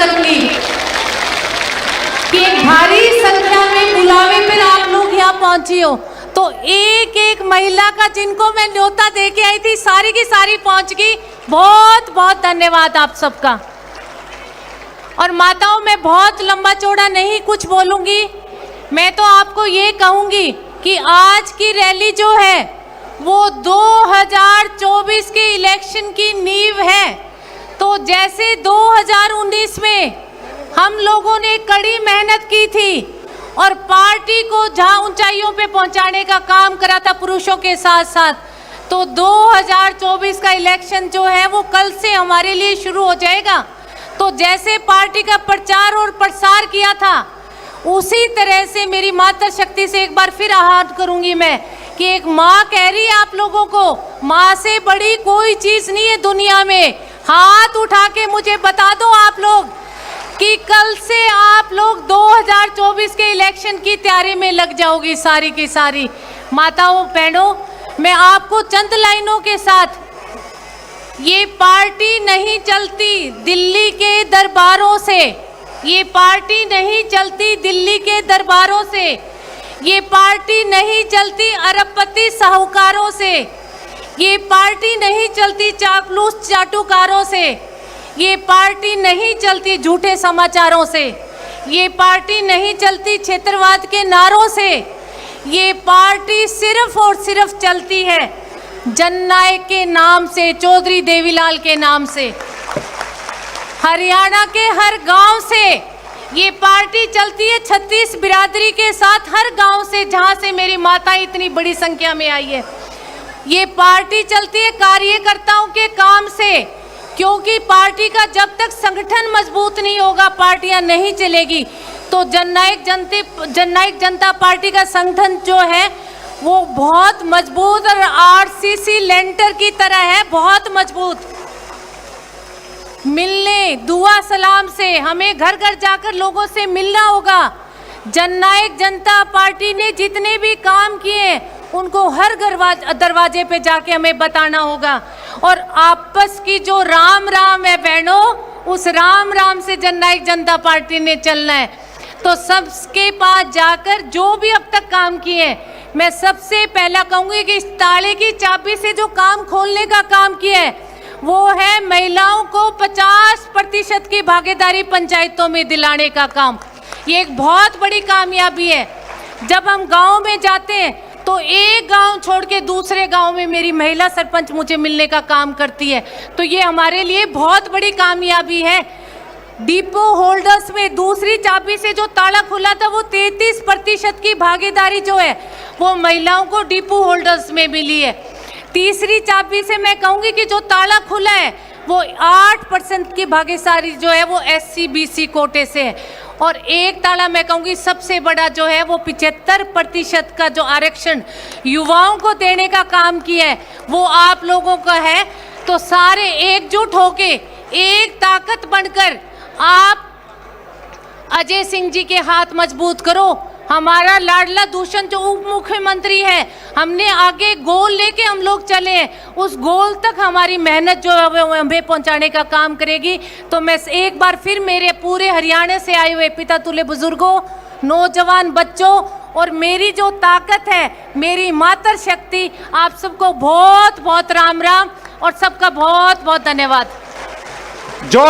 तकलीफ कि एक भारी संख्या में बुलावे पर आप लोग यहाँ पहुंची हो। तो एक एक महिला का जिनको मैं न्योता दे के आई थी सारी की सारी पहुंच गई। बहुत बहुत धन्यवाद आप सबका। और माताओं, मैं बहुत लंबा चौड़ा नहीं कुछ बोलूंगी, मैं तो आपको ये कहूंगी कि आज की रैली जो है वो 2024 के इलेक्शन की नींव है। तो जैसे 2019 में हम लोगों ने कड़ी मेहनत की थी और पार्टी को जहां ऊंचाइयों पे पहुंचाने का काम करा था पुरुषों के साथ साथ, तो 2024 का इलेक्शन जो है वो कल से हमारे लिए शुरू हो जाएगा। तो जैसे पार्टी का प्रचार और प्रसार किया था उसी तरह से मेरी मातृ शक्ति से एक बार फिर आह्वान करूंगी मैं कि एक माँ कह रही है आप लोगों को, माँ से बड़ी कोई चीज नहीं है दुनिया में। हाथ उठा के मुझे बता दो आप लोग कि कल से आप लोग 2024 के इलेक्शन की तैयारी में लग जाओगी सारी की सारी। माताओं बहनों, मैं आपको चंद लाइनों के साथ, ये पार्टी नहीं चलती दिल्ली के दरबारों से, ये पार्टी नहीं चलती दिल्ली के दरबारों से, ये पार्टी नहीं चलती अरबपति साहूकारों से, ये पार्टी नहीं चलती चापलूस चाटुकारों से, ये पार्टी नहीं चलती झूठे समाचारों से, ये पार्टी नहीं चलती क्षेत्रवाद के नारों से, ये पार्टी सिर्फ और सिर्फ चलती है जननायक के नाम से, चौधरी देवीलाल के नाम से। हरियाणा के हर गांव से ये पार्टी चलती है, 36 बिरादरी के साथ हर गांव से जहां से मेरी माता इतनी बड़ी संख्या में आई है। ये पार्टी चलती है कार्यकर्ताओं के काम से, क्योंकि पार्टी का जब तक संगठन मजबूत नहीं होगा पार्टियां नहीं चलेगी। तो जननायक जनता पार्टी का संगठन जो है वो बहुत मजबूत और आरसीसी लेंटर की तरह है, बहुत मजबूत। मिलने दुआ सलाम से हमें घर घर जाकर लोगों से मिलना होगा। जननायक जनता पार्टी ने जितने भी काम किए उनको हर दरवाजे पे जाके हमें बताना होगा। और आपस की जो राम राम है बहनों, उस राम राम से जननायक जनता पार्टी ने चलना है। तो सबके पास जाकर जो भी अब तक काम किए, मैं सबसे पहला कहूँगी कि इस ताले की चाबी से जो काम खोलने का काम किया है वो है महिलाओं को 50% की भागीदारी पंचायतों में दिलाने का काम। ये एक बहुत बड़ी कामयाबी है। जब हम गांव में जाते हैं तो एक गांव छोड़ के दूसरे गांव में मेरी महिला सरपंच मुझे मिलने का काम करती है। तो ये हमारे लिए बहुत बड़ी कामयाबी है। डिपो होल्डर्स में दूसरी चाबी से जो ताला खुला था वो 33% की भागीदारी जो है वो महिलाओं को डिपो होल्डर्स में मिली है। तीसरी चाबी से मैं कहूँगी कि जो ताला खुला है वो 8% की भागीदारी जो है वो SC/BC कोटे से है। और एक ताला मैं कहूँगी सबसे बड़ा जो है वो 75% का जो आरक्षण युवाओं को देने का काम किया है वो आप लोगों का है। तो सारे एकजुट होके एक ताकत बनकर आप अजय सिंह जी के हाथ मजबूत करो। हमारा लाडला दूषण जो उप मुख्यमंत्री है, हमने आगे गोल लेके हम लोग चले हैं, उस गोल तक हमारी मेहनत जो है वो हमें पहुंचाने का काम करेगी। तो मैं एक बार फिर मेरे पूरे हरियाणा से आए हुए पिता तुल्य बुजुर्गों, नौजवान बच्चों और मेरी जो ताकत है, मेरी मातृ शक्ति, आप सबको बहुत बहुत राम राम और सबका बहुत बहुत धन्यवाद। जोर